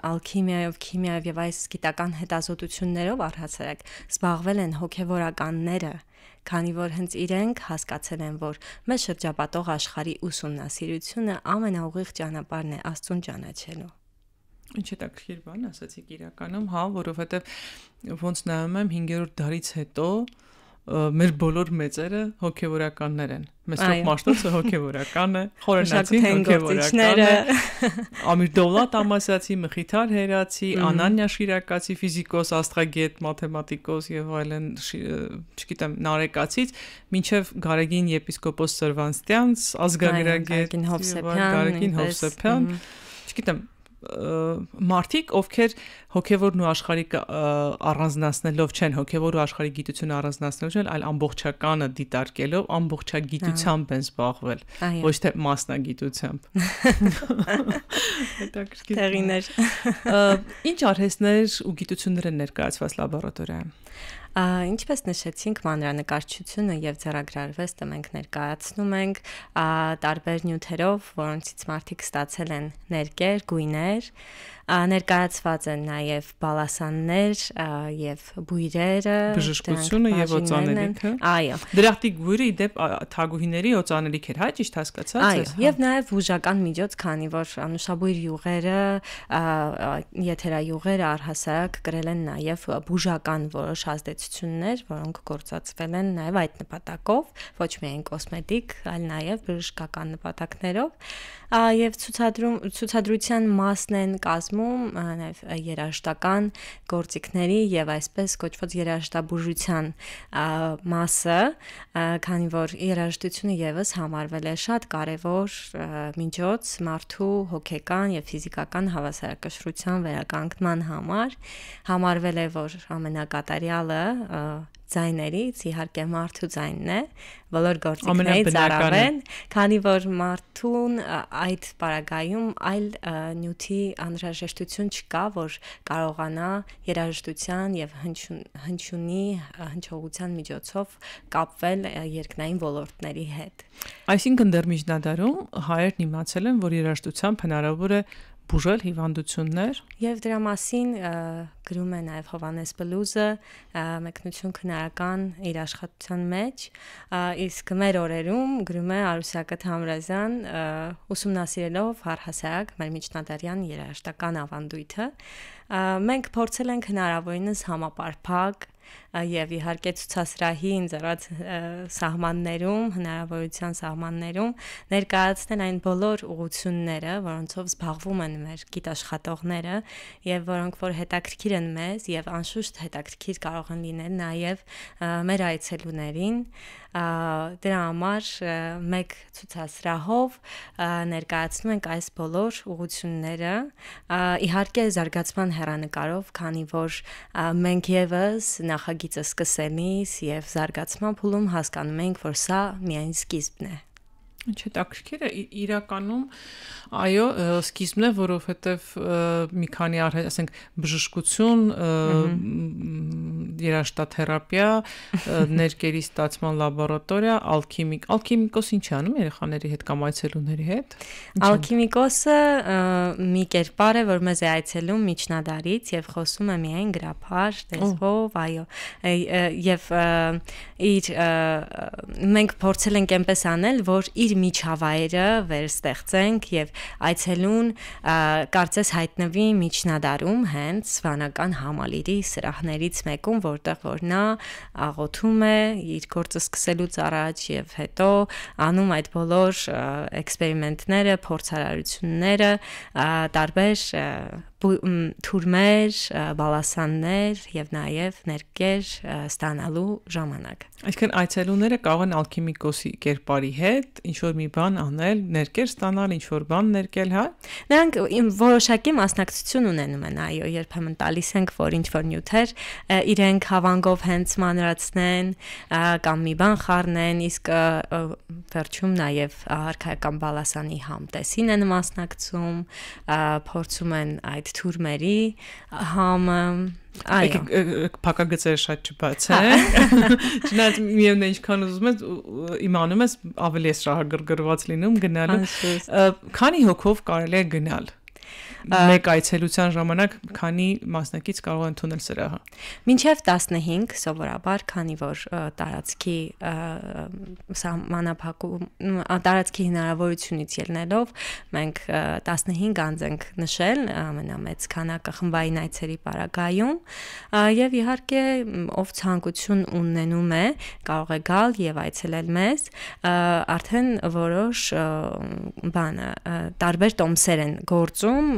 A: ալքիմիայով, քիմիայով եւ այս գիտական հետազոտություններով առհասարակ զբաղվել են հոգեվորականները, քանի որ հենց իրենք հասկացել են, որ մեզ շրջապատող աշխարհի ուսումնասիրությունը ամենաուղիղ ճանապարհն է Աստծուն ճանաչելու։
B: Ինչ հետաքրքիր բան ասացիք իրականում, հա, որովհետև ոնց նայում եմ 5-րդ դարից հետո մեր բոլոր մեծերը հոգևորականներ են։ Մեսրոպ Մաշտոցը հոգևորական է, Խորենացին հոգևորական է, Ամիր Դովլատ Ամասյացի, Մխիթար Հերացի, Անանյա Շիրակացի, ֆիզիկոս, աստղագետ, մաթեմատիկոս եւ այլն, չգիտեմ, Նարեկացից, մինչեւ Գարեգին եպիսկոպոս Սրվանստյանց, ազգագրագետ Գարեգին Հովսեփյան, չգիտեմ, մարդիկ, ովքեր հոգևորն ու աշխարհիկը առանձնացնելով չեն, հոգևոր ու աշխարհի գիտությունը առանձնացնելով չեն, այլ ամբողջականը դիտարկելով ամբողջագիտությամբ են զբաղվել, ոչ թե մասնագիտությամբ։
A: Տեղիներ։
B: Ինչ արհեստներ ու գիտություններ են ներկայացված լաբորատորիայում։
A: Ինչպես նշեցինք, մանրանկարչությունը եւ ձեռագրարվեստը մենք ներկայացնում ենք տարբեր նյութերով, որոնցից մարդիկ ստացել են ներկեր, գույներ, ներկայացված են նաև բալասաններ եւ բույրերը,
B: բժշկությունը եւ օծանելիքը։
A: Այո։
B: Դրախտի բույրը իդեպ թագուհիների օծանելիք էր, հա, ճիշտ հասկացած ես։
A: Այո, եւ նաև բուժական միջոց, քանի որ անուշաբույր յուղերը, եթերայուղերը առհասարակ կրել են նաև բուժական որոշ ազդեցություններ, որոնք գործածվել են նաև այդ նպատակով, ոչ միայն կոսմետիկ, այլ նաև բժշկական նպատակներով։ Եվ ցուցադրության մասն են կազմում նաև երաժշտական գործիքների եւ այսպես կոչված երաժշտաբուժության մասը, քանի որ երաժշտությունը եւս համարվել է շատ կարեւոր միջոց մարդու հոգեկան եւ ֆիզիկական հավասարակշռության վերականգնման համար, համարվել է, որ ամենակատարյալը ձայներից իհարկե մարդու ձայնն է, բոլոր գործիքներից առավել, քանի որ մարդուն այդ պարագայում այլ նյութի անհրաժեշտություն չկա, որ կարողանա երաժշտության եւ հնչյունի հնչողության միջոցով կապվել երկնային ոլորտների հետ։
B: Այսինքն դեռ միջնադարում հայերն իմացել են, որ երաժշտությամբ հնարավոր է բուժել հիվանդություններ
A: եւ դրա մասին գրում է նաեւ Հովանես Բլուզը մեկնություն քնարական իր աշխատության մեջ, իսկ մեր օրերում գրում է Արուսյակը Թամրազյան ուսումնասիրելով առհասարակ մեր միջնադարյան երաժշտական ավանդույթը, մենք փորձել ենք հնարավորինս համապարփակ եւ իհարկե ցուցասրահի ինձեռած սահմաններում, հնարավորության սահմաններում ներկայացնել այն բոլոր ուղղությունները, որոնցով զբաղվում են մեր գիտաշխատողները եւ որոնք որ հետաքրքիր են մեզ եւ անշուշտ հետաքրքիր կարող են լինել նաեւ մեր այցելուներին։ Դրա համար մեկ ցուցասրահով ներկայացնում ենք այս բոլոր ուղղությունները, իհարկե զարգացման հեռանկարով, քանի որ մենք եւս նախագիծը սկսելիս եւ զարգացման փուլում հասկանում ենք, որ սա միայն սկիզբն է։
B: Ինչ հետաքրքիր է, իրականում այո, սկիզբն է, որովհետև մի քանի ասենք բժշկություն, երաշտաթերապիա, ներկերի ստացման լաբորատորիա, ալքիմիկոս ինչ անում երեխաների հետ կամ այցելուների հետ։
A: Ալքիմիկոսը մի կերպար է, որ մեզ է այցելում միջնադարից եւ խոսում է միայն գրափար, տեսվով, այո, եւ մենք փորձել ենք այնպես անել, որ իր միջավայրը վերստեղծենք եւ այցելուն կարծես հայտնվի միջնադարում հենց վանական համալիրի սրահներից մեկում, որտեղ որ նա աղոթում է իր գործը սկսելուց առաջ եւ հետո անում այդ բոլոր էքսպերիմենտները, փորձարարությունները, տարբեր թուրմեր, բալասաններ եւ նաեւ ներկեր ստանալու ժամանակ։
B: Այսինքն այցելուները կարող են ալքիմիկոսի կերպարի հետ ինչ որ մի բան անել, ներկեր ստանալ, ինչ որ բան ներկել, հա։
A: Նրանք որոշակի մասնակցություն ունենում են, այո, երբեմն տալիս ենք, որ ինչ որ նյութեր իրենք հավանգով հենց մանրացնեն կամ մի բան խառնեն, իսկ վերջում նաեւ արքայական բալասանի համտեսին են մասնակցում, փորձում են այդ թուրմերի համը, այո,
B: փակագծերը շատ չբացեն։ Չնայած միևնույն ինչքան ուզում ես իմանում ես ավելի է շահագրգռված լինում գնալու։ Քանի հոգով կարելի է գնալ։ մեկ այցելության ժամանակ քանի մասնակից կարող են ընդունել սրահը։
A: Մինչև 15 սովորաբար, քանի որ տարածքի տարածքի հնարավորությունից ելնելով մենք 15 անձ ենք նշել, ամենամեծ քանակը խմբային այցերի պարագայում, եւ իհարկե ով ցանկություն ունենում է, կարող է գալ եւ այցելել մեզ, արդեն որոշ տարբեր տոմսեր են գործում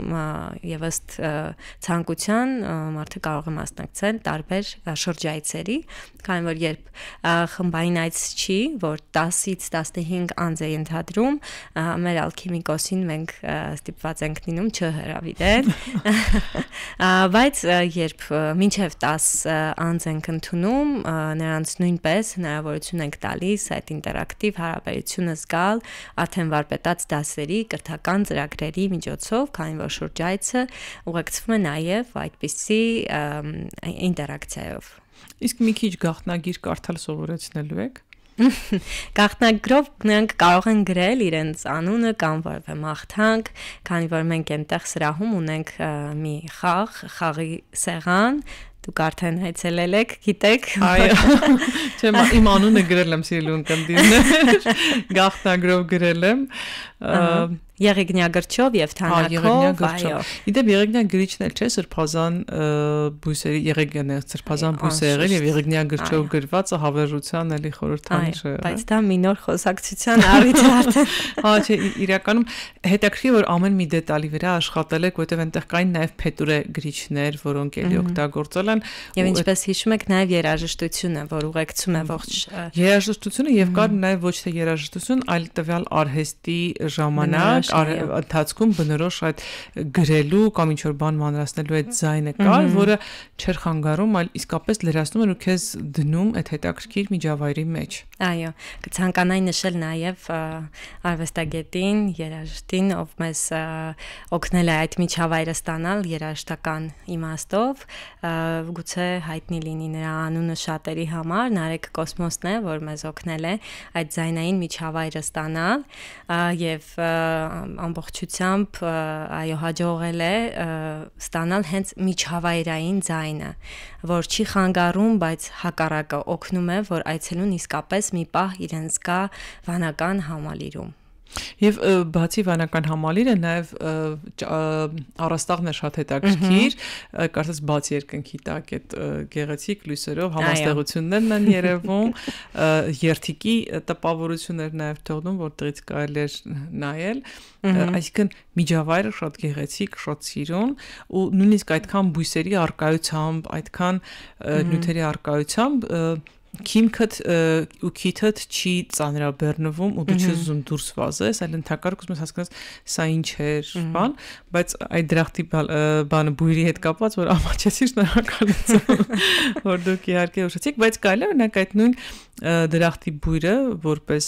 A: եւ ըստ ցանկության մարդը կարող է մասնակցել տարբեր շրջայցերի, քանի որ երբ խմբային այց չի, որ 10-ից 15 անձ է ենթադրում, մեր ալքիմիկոսին մենք ստիպված ենք լինում չհրավիրել, բայց երբ մինչև 10 անձ ենք ընդունում, նրանց նույնպես հնարավորություն ենք տալիս այդ ինտերակտիվ հարաբերությունը զգալ արդեն վարպետաց դասերի, կրթական ծրագրերի միջոցով, քանի որ շրջայցը ուղեկցվում է նաև այդպիսի ինտերակցիայով։
B: Իսկ մի քիչ գաղտնագիր կարդալ սովորեցնելու եք։
A: Գաղտնագրով նրանք կարող են գրել իրենց անունը կամ որևէ մաղթանք, քանի որ մենք այնտեղ սրահում ունենք մի խաղի սեղան, դուք արդեն այցելել եք, գիտեք։
B: Այո։ Չէ, իմ անունը գրել եմ սիրելի ունկնդիրներ, գաղտնագրով գրել եմ։
A: Եղեգնյագրչով եւ թանկով, այո։
B: Իդեպ եղեգնյագրիչն էլ չէ, սրբազան բույսերի եղեգնյա սրբազան բույսեր եւ եղեգնյագրչով գրվածը հավերժության էլի խորհրդանիշ է։
A: Բայց դա մի նոր խոսակցության առիթ է արդեն։
B: Հա, չէ, իրականում հետաքրքիր որ ամեն մի դետալի վրա աշխատել եք, որտեղ այնտեղ կային նաեւ փետուրե գրիչներ, որոնք էլի օգտագործել են։
A: Եվ ինչպես հիշում եք, նաեւ երաժշտությունը, որ ուղեկցում է ողջ
B: երաժշտությունը եւ կար նաեւ ոչ թե երաժշտություն, այլ տվյալ արհեստի ժամանակ ընթացքում բնորոշ այդ գրելու կամ ինչ որ բան մանրացնելու այդ ձայնը կար, որը չէր խանգարում, այլ իսկապես լրացնում էր ու քեզ դնում այդ հետաքրքիր միջավայրի մեջ։
A: Այո, կցանկանայի նշել նաև արվեստագետին, երաժշտին, ով մեզ օգնել է այդ միջավայրը ստանալ երաժշտական իմաստով, գուցե հայտնի լինի նրա անունը շատերի համար, Նարեկ Կոսմոսն է, որ մեզ օգնել է այդ ձայնային միջավայրը ստանալ եւ ամբողջությամբ այո հաջողել է ստանալ հենց միջավայրային ձայնը, որ չի խանգարում, բայց հակառակը օգնում է, որ այցելուն իսկապես մի պահ իրեն զգա վանական համալիրում։
B: Եվ բացի վանական համալիրը նաև առաստաղն է շատ հետաքրքիր, կարծես բաց երկնքի տակ այդ գեղեցիկ լույսերով համաստեղություններն են երևում, երթիկի տպավորություններ նաև թողնում, որտեղից կարելի է նայել, այսինքն միջավայրը շատ գեղեցիկ, շատ սիրուն ու նույնիսկ այդքան բույսերի առկայությամբ, այդքան նյութերի առկայությամբ քիմքդ ու քիթդ չի ծանրաբեռնվում ու դու չես ուզում դուրս վազես, այլ ընդհակառակ ուզում ես հասկանաս սա ինչ էր, բան, բայց այդ դրախտի բանը բույրի հետ կապված, որ ամաչեցի, շնորհակալություն, որ դուք իհարկե ուշացիք, բայց կարելի է օրինակ այդ նույն դրախտի բույրը որպես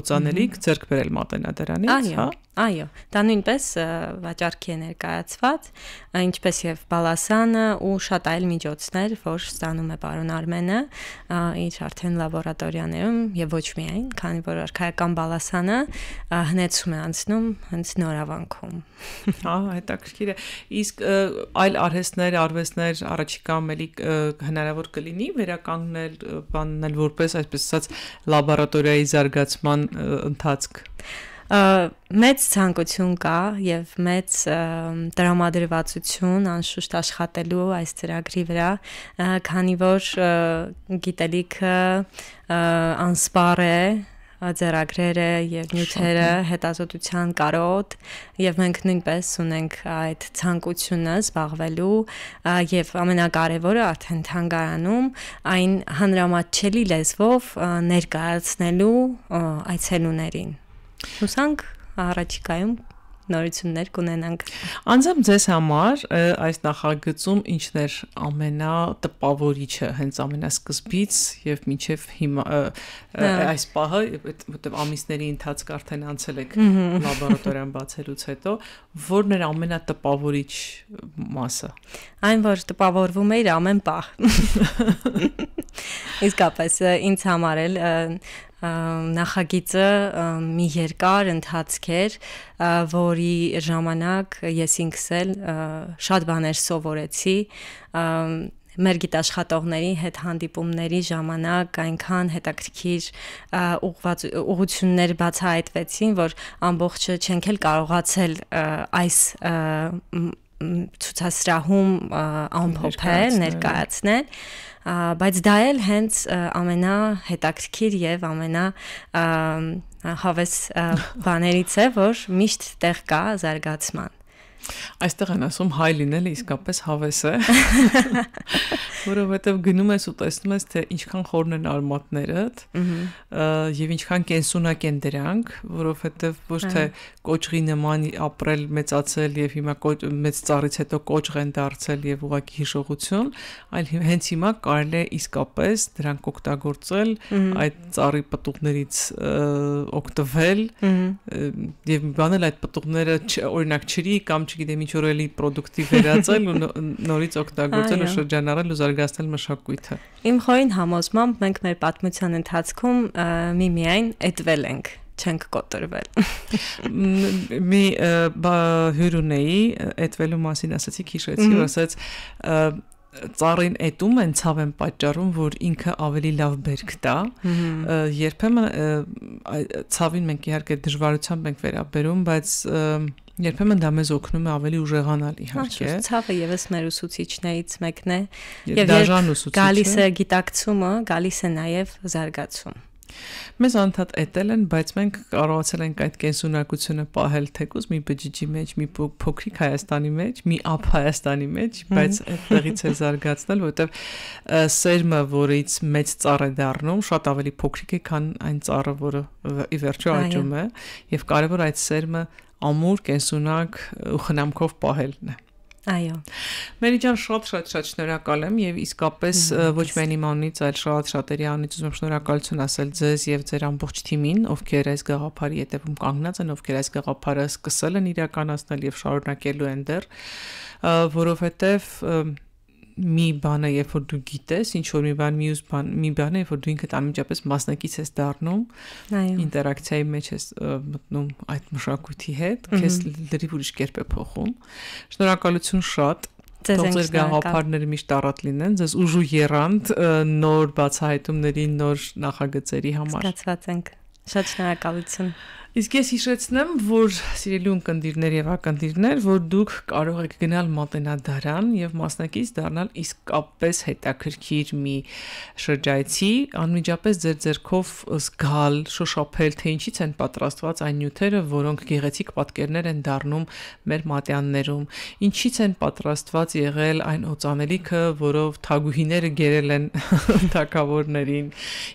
B: օծանելիք ձեռք բերել Մատենադարանից, հա։
A: Այո, դա նույնպես վաճառքի է ներկայացված, ինչպես եւ բալասանը ու շատ այլ միջոցներ, որ ստանում է պարոն Արմենը իր արդեն լաբորատորիաներում եւ ոչ միայն, քանի որ արքայական բալասանը հնեցում է անցնում հենց Նորավանքում։
B: Հա, հետաքրքիր է։ Իսկ այլ արհեստներ, առաջիկայում էլի հնարավոր կլինի վերականգնել բաննել որպես այսպես ասած լաբորատորիայի զարգացման ընթացք։
A: Մեծ ցանկություն կա եւ մեծ տրամադրվածություն անշուշտ աշխատելու այս ծրագրի վրա, քանի որ գիտելիքը անսպառ է, ձեռագրերը եւ նյութերը հետազոտության կարոտ եւ մենք նույնպես ունենք այդ ցանկությունը զբաղվելու եւ ամենակարևորը արդեն թանգարանում այն հանրամատչելի լեզվով ներկայացնելու այցելուներին։ Հուսանք առաջիկայում նորություններ կունենանք։
B: Անձամբ ձեզ համար այս նախագծում ինչն էր ամենատպավորիչը հենց ամենասկզբից եւ մինչեւ հիմա այս պահը, որտեղ ամիսների ընթացք արդեն անցել եք լաբորատորիան բացելուց հետո, որն էր ամենատպավորիչ մասը։
A: Այն, որ տպավորվում էր ամեն պահ։ Իսկապես ինձ համար էլ նախագիծը մի երկար ընթացք էր, որի ժամանակ ես ինքս էլ շատ բաներ սովորեցի, մեր գիտաշխատողների հետ հանդիպումների ժամանակ այնքան հետաքրքիր ուղղություններ բացահայտվեցին, որ ամբողջը չենք էլ կարողացել այս ցուցասրահում ամփոփել, ներկայացնել, բայց դա էլ հենց ամենահետաքրքիր եւ ամենահավես բաներից է, որ միշտ տեղ կա զարգացման։
B: Այստեղ են ասում հայ լինելը իսկապես հավես է, որովհետև գնում ես ու տեսնում ես, թե ինչքան խորն են արմատներդ եւ ինչքան կենսունակ են դրանք, որովհետև ոչ թե կոճղի նման ապրել, մեծացել եւ հիմա մեծ ծառից հետո կոճղ են դարձել եւ ուղղակի հիշողություն, այլ հենց հիմա կարելի է իսկապես դրանք օգտագործել, այդ ծառի պտուղներից օգտվել եւ բանել այդ պտուղները օրինակ ջրի կամ չգիտեմ ինչ որ էլի պրոդուկտի վերածել ու նորից օգտագործել ու շրջանառել ու զարգացնել մշակույթը։ Իմ
A: խորին համոզմամբ մենք մեր պատմության ընթացքում միմիայն էտվել ենք, չենք կոտրվել։
B: Մի հյուր ունեի, էտվելու մասին ասացիք, հիշեցի, որ ասաց ծառին էտում են ցավ են պատճառում, որ ինքը ավելի լավ բերք տա, երբեմն ցավին մենք իհարկե դժվարությամբ ենք վերաբերում, բայց երբեմն դա մեզ օգնում է ավելի ուժեղանալ իհարկե։
A: Ցավը եւս մեր ուսուցիչներից մեկն է,
B: եւ դաժան ուսուցիչը։
A: Գալիս է գիտակցումը, գալիս է նաեւ զարգացում։
B: Մեզ անդադ էտել են, բայց մենք կարողացել ենք այդ կենսունակությունը պահել թեկուզ մի բջիջի մեջ, մի փոքրիկ Հայաստանի մեջ, մի ափ Հայաստանի մեջ, բայց այդտեղից է զարգացնել, որովհետև սերմը, որից մեծ ծառ է դառնում, շատ ավելի փոքրիկ է, քան այն ծառը, որը ի վերջո աճում է, եւ կարեւոր այդ սերմը ամուր, կենսունակ ու խնամքով պահելն է։
A: Այո։
B: Մերի ջան, շատ շնորհակալ եմ եւ իսկապես ոչ միայն իմ անունից, այլ շատերի անունից ուզում եմ շնորհակալություն ասել ձեզ եւ ձեր ամբողջ թիմին, ովքեր այս գաղափարի հետևում կանգնած են, ովքեր այս գաղափարը սկսել են իրականացնել եւ շարունակելու են դեռ, որովհետեւ մի բան է, երբ որ դու գիտես, ինչ որ մի բան, մյուս բան, մի բան է, երբ որ դու ինքդ անմիջապես մասնակից ես դառնում, ինտերակցիայի մեջ ես մտնում այդ մշակույթի հետ, քեզ լրիվ ուրիշ կերպ է փոխում։ Շնորհակալություն շատ։ Ձեր գաղափարները միշտ առատ լինեն, ձեզ ուժու եռանդ նոր բացահայտումների, նոր նախագծերի համար։
A: Զգացված ենք։ Շատ շնորհակալություն։
B: Իսկ ես հիշեցնեմ, որ սիրելի ունկնդիրներ եւ ակնդիրներ, որ դուք կարող եք գնալ մատենադարան եւ մասնակից դառնալ իսկապես հետաքրքիր մի շրջայցի, անմիջապես ձեր ձեռքով զգալ, շոշափել, թե ինչից են պատրաստված այն նյութերը, որոնք գեղեցիկ պատկերներ են դառնում մեր մատյաններում, ինչից են պատրաստված եղել այն օծանելիքը, որով թագուհիները գերել են թագավորներին,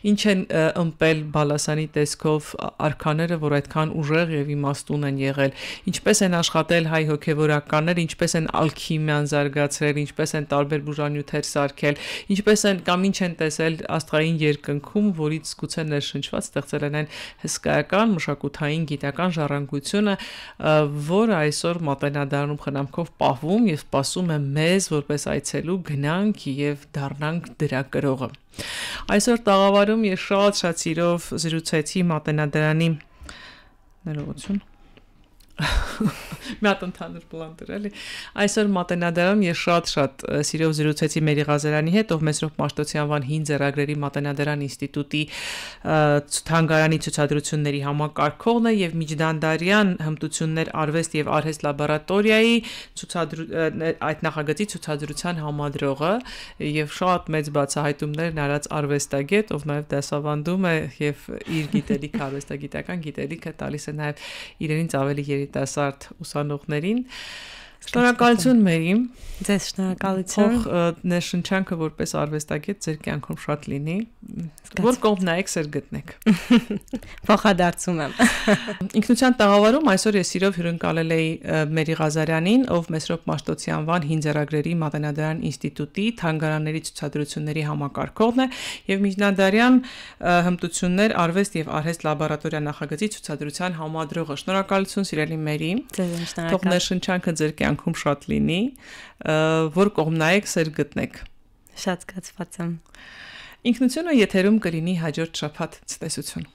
B: ինչ են ըմպել բալասանի տեսքով արքաները, որ այդքան ուժեղ եւ իմաստուն են եղել, ինչպես են աշխատել հայ հոգեվորականները, ինչպես են ալքիմիան զարգացրել, ինչպես են տարբեր բուժանյութեր սարքել, ինչպես են կամ ինչ են տեսել աստղային երկնքում, որից գուցե ներշնչված ստեղծել են այն հսկայական մշակութային գիտական ժառանգությունը, որը այսօր մատենադարանում խնամքով պահվում եւ սպասում է մեզ որպես այցելու գնանք եւ դառնանք դրա կրողը։ Այսօր տաղավարում ես շատ սիրով զրուցեցի մատենադարանի ներողություն մի հատ ընդհանուր պլան էլի այսօր մատենադարանում ես շատ սիրով զրուցեցի Մերի Ղազարյանի հետ, ով Մեսրոպ Մաշտոցյան անվան 5 ձեռագրերի մատենադարան ինստիտուտի թանգարանի ցուցադրությունների համակարգողն է եւ միջդանդարյան հմտություններ արվեստ եւ արհեստ լաբորատորիայի այդ նախագծի ցուցադրության համադրողը եւ շատ մեծ բացահայտումներ արած արվեստագետ, ով նաեւ դասավանդում է եւ իր գիտելիքը արվեստագիտական գիտելիքը տալիս է նաեւ իրենից ավելի երիտասարդ ուսանողներին։ Շնորհակալություն Մերի։
A: Ձեզ շնորհակալություն։
B: Թող ներշնչանքը որպես արվեստագետ ձեր կյանքում շատ լինի, որ կողմ նայեք, սեր գտնեք։
A: Փոխադարձում եմ։
B: Ինքնության տաղավարում այսօր ես սիրով հյուրընկալել էի Մերի Ղազարյանին, ով Մեսրոպ Մաշտոցյան անվան 5 ձեռագրերի մատենադարան ինստիտուտի թանգարանների ցուցադրությունների համակարգողն է եւ միջնադարյան հմտություններ արվեստ եւ արհեստ լաբորատորիա նախագծի ցուցադրության համադրողը։ Շնորհակալություն սիրելի Մերի։
A: Ձեզ շնորհակալ։
B: Թող ներշնչանքը ձեր կյանքում շատ լինի, որ կողմ նայեք, սեր գտնեք։
A: Շատ զգացված եմ։
B: Ինքնությունը եթերում կլինի հաջորդ շաբաթ ցտեսություն։